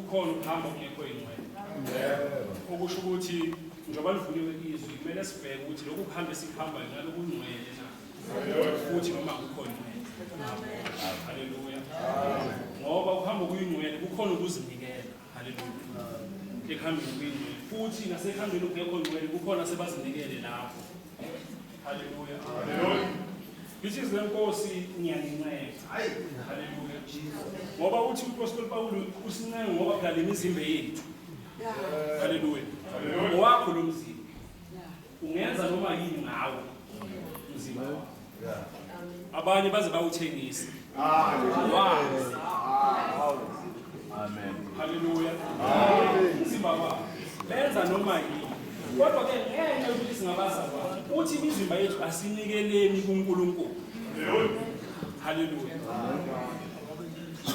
kukhona ukuhamba kungekho ingcwele. Okusho ukuthi njengoba livuliwe izwi kumele sibheke ukuthi lokhu kuhamba esikuhamba ngalo kungcwele na futhi noma kukhona ingcwele. Haleluya. Ngoba ukuhamba kuyingcwele kukhona ukuzinikela. Haleluya. Ekuhambeni kuyingcwele futhi nasekuhambeni kungekho ingcwele kukhona sebazinikele lapho. Haleluya. Haleluya. Lithi izenkosi ngiyanincenga. Haleluya. Ngoba uthi uPostoli Pawulo usincenga ngoba phela lemizimba yethu. Haleluya. Owakho lo mzimba. Ungenza noma yini ngawo umzimba wakho. Abanye baze bawuthengisa. Amen. Haleluya. Umzimba wakho benza noma yini. Kodwa ke ngenxa yokuthi singabazalwane uthi imizimba yethu asinikeleni kuNkulunkulu. Haleluya.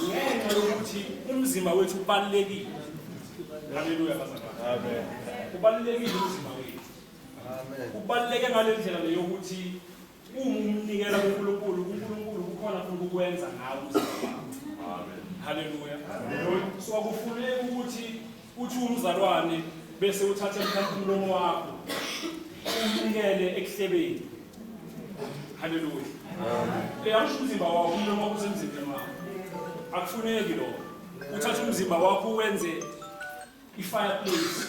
Ngenxa yokuthi umzimba wethu ubalekile. Haleluya bazalwane. Amen. Ubalekile umzimba wethu. Amen. Ubaleke ngale ndlela leyo ukuthi umnikela kuNkulunkulu kukhona futhi ukwenza ngawo umzimba wakho. Amen. Haleluya. So kufuneka ukuthi uthi umzalwane bese uthatha mhlawumbe umlomo wakho unikele ekuhlebeni. Haleluya. Eyasho umzimba wakho umlomo wakho usemzimbeni wakho. Akufuneki lokho. Uthatha umzimba wakho uwenze ifireplace.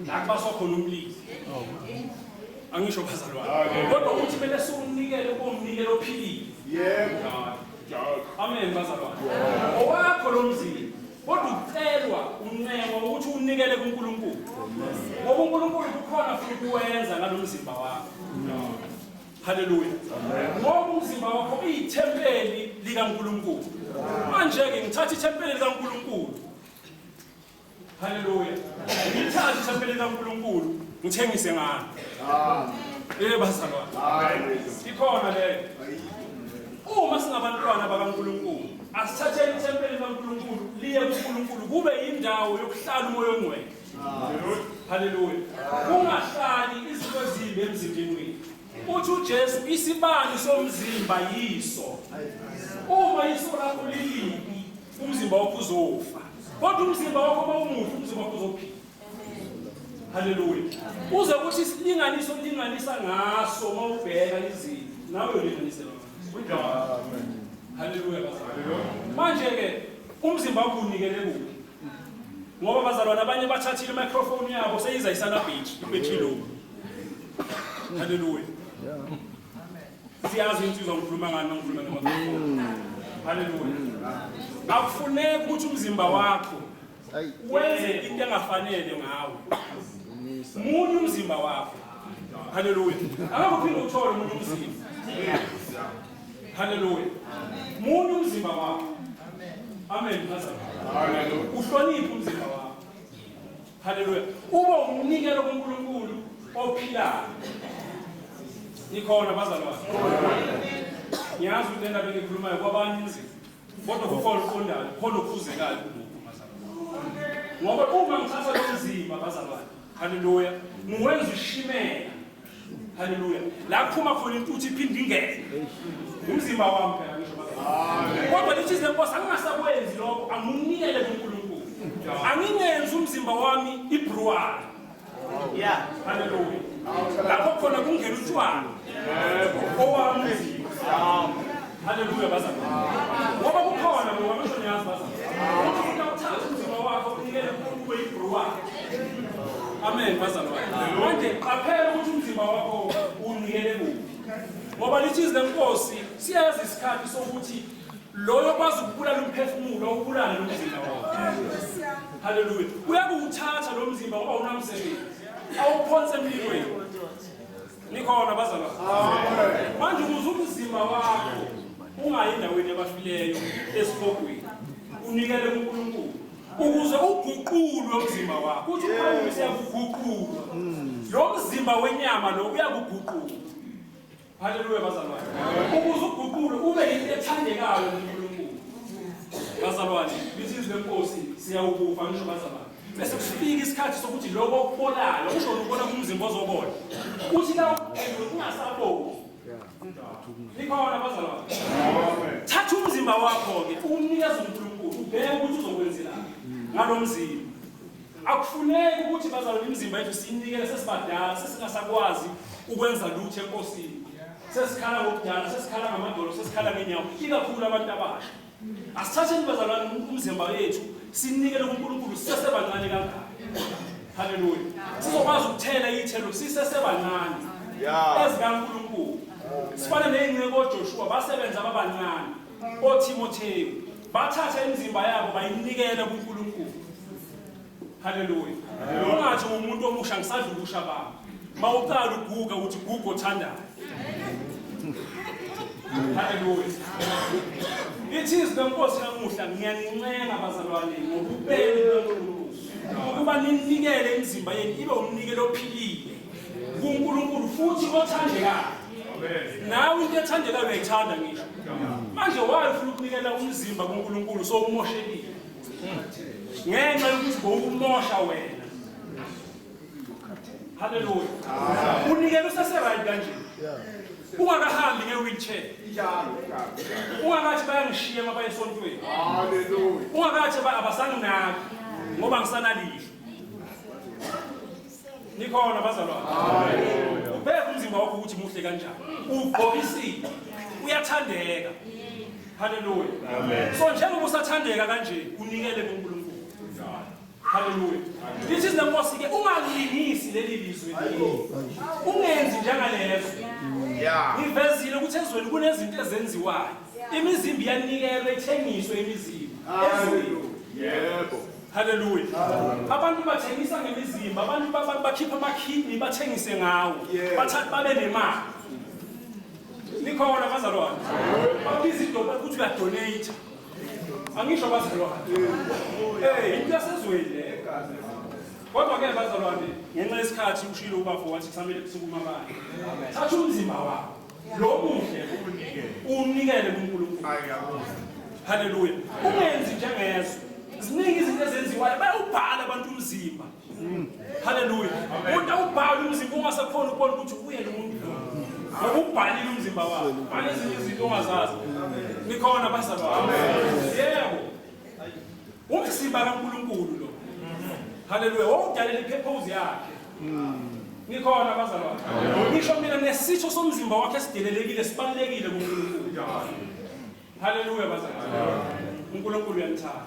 La kubaswa khona umlilo. Angisho bazalwane. Kodwa uthi bele sokunikele komnikelo ophilile. Yebo. Amen bazalwane. Owakho lo mzimba kodwa ucelwa uncengo ukuthi unikele kuNkulunkulu. Ngoba uNkulunkulu kukhona futhi kuwenza ngalo mzimba wakho. Haleluya. Ngoba umzimba wakho uyithempeli likaNkulunkulu. Manje ke ngithatha ithempeli likaNkulunkulu. Haleluya. Ngithatha ithempeli likaNkulunkulu ngithengise ngalo. Bazalwane. Ikhona leyo. Uma singabantwana bakaNkulunkulu asithatheni ithempeli likaNkulunkulu liye kuNkulunkulu kube indawo yokuhlala umoya ongcwele. Haleluya. Kungahlali izinto ezimbi emzimbeni wethu. Uthi uJesu isibani somzimba yiso. Uma iso lakho lilibi umzimba wakho uzofa. Kodwa umzimba wakho mawumuhle umzimba wakho uzophila. Haleluya. Uze kuthi silinganisa ngaso mawubheka izinto nawe uyolinganisela. Amen. Haleluya bazalwane. Manje ke umzimba wakho unikele kuphi? Ngoba bazalwane abanye bathathile microphone yabo seyiza isana battery low. Haleluya. Siyazi insizwa ngikhuluma ngani ngikhuluma ngama. Haleluya. Akufuneki ukuthi umzimba wakho wenze into engafanele ngawo. Munye umzimba wakho. Haleluya. Akakuphinde uthole umunye umzimba. Haleluya. Munye umzimba wakho. Amen bazalwane. Haleluya. Uhloniphe umzimba wakho. Haleluya. Uba umnikelo kuNkulunkulu ophilayo. Nikhona bazalwane. Ngiyazi ukuthi lento engikhulumayo kwabanye inzima. Kodwa kukhona uqondayo, khona ukuzekayo kulokhu bazalwane. Ngoba uma ngithatha lo mzimba bazalwane. Haleluya. Ngiwenza ushimela. Haleluya. La kuphuma khona intuthu iphinde ingene. Umzimba wami phela ngisho bazalwane. Kodwa lithi izenkosi angingasakwenzi lokho anginikele kuNkulunkulu. Angingenzi umzimba wami ibruwari. Yeah. Haleluya. Lapho khona kungena utshwala. Owami umzimba. Haleluya bazalwane. Ngoba kukhona ngoba ngisho niyazi bazalwane. Ufuna uthatha umzimba wakho unikele kuNkulunkulu ibruwari. Amen bazalwane. Manje qaphela ukuthi umzimba wakho unikele kuphi. Ngoba lithi izenkosi siyazi isikhathi sokuthi lo yokwazi ukubulala umphefumulo ubulala lo mzimba wakho. Haleluya. Uyakuwuthatha lo mzimba ngoba unamsebenzi. Awuphonse emlilweni. Nikhona bazalwane. Amen. Manje ukuze umzimba wakho ungayi endaweni yabafileyo esifokweni. Unikele kuNkulunkulu. Ukuze uguqulwe umzimba wakho. Uthi Pawulo siyakuguqula. Lo mzimba wenyama lo uyakuguqula. Haleluya bazalwane. Ukuze uguqulwe ube yinto ethandekayo kuNkulunkulu. Bazalwane, lithi izenkosi siyawukufa ngisho bazalwane. Bese kufika isikhathi sokuthi lokho okubolayo usho ukubona kumzimba ozobola. Uthi la ungasaboni. Nikhona bazalwane. Amen. Thatha umzimba wakho ke umnikeze uNkulunkulu ubheke ukuthi uzokwenzela. ngalomzimba. Akufuneki ukuthi bazalwane imizimba yethu siyinikele sesibadala sesingasakwazi ukwenza lutho enkosini. Sesikhala ngokudala, sesikhala ngamadolo, sesikhala ngenyawo, ikakhulu abantu abasha. Asithatheni bazalwane umzimba yethu sinikele kuNkulunkulu sisesebancane kangaka. Haleluya. Sizokwazi ukuthela ithelo sisesebancane. EzikaNkulunkulu. Sifana nezinceke Joshua basebenza babancane. OTimotheo bathatha imizimba yabo bayinikele kuNkulunkulu. Haleluya. Ungathi umuntu omusha ngisadlulusha baba. Mawuqala uguga uthi gugu othandayo. Haleluya. Ithi lenkosi namuhla ngiyanincenga bazalwane ngobupeli beNkulunkulu ukuba ninikele imizimba yenu ibe umnikelo ophilile kuNkulunkulu futhi othandekayo. Nawe into ethandekayo uyayithanda ngisho. Manje wayefuna ukunikela umzimba kuNkulunkulu so umoshekile. Ngenxa yokuthi ngomosha wena. Haleluya. Unikele usase-right kanje. Ungakahambi nge-wheelchair. Ungakathi bayangishiya mabaye esontweni. Haleluya. Ungakathi abasanginaki ngoba ngisanalihlo. Nikhona bazalwane. Haleluya. Ubheka umzimba wakho ukuthi muhle kanjani. Ugqokisile. Uyathandeka. Haleluya. Amen. So njengoba usathandeka kanje unikele kuNkulunkulu. Haleluya. This is the most ke ungalingisi leli lizwe. Ungenzi njengalezo. Ngivezile ukuthi ezweni kunezinto ezenziwayo. Imizimba iyanikelwa ethengiswe imizimba. Yebo. Haleluya. Abantu bathengisa ngemizimba, abantu bakhipha ama-kidney bathengise ngawo. Bathatha babe nemali. Nikhona bazalwane. Babiza idoba ukuthi uyadonate. Angisho bazalwane. Into yasezweni le. Kodwa ke bazalwane, ngenxa yesikhathi ushilo ubafo wathi kusamele kusukuma abanye. Thatha umzimba wakho. Lo muhle unikele kuNkulunkulu. Haleluya. Ungenzi njengezo. Ziningi izinto ezenziwayo bayawubhala abantu umzimba. Haleluya. Umuntu awubhala umzimba ungasakhona ukubona ukuthi uye lo muntu lo. Ngokubhalile umzimba wakho. Manje ezinye izinto ongazazi. Nikhona bazalwane. Yebo. Umzimba kaNkulunkulu lo. Haleluya. Wawudalela ipurpose yakhe. Nikhona bazalwane. Ngisho mina nesitho somzimba wakhe esidelelekile sibalekile kuNkulunkulu. Haleluya bazalwane. uNkulunkulu uyanithanda.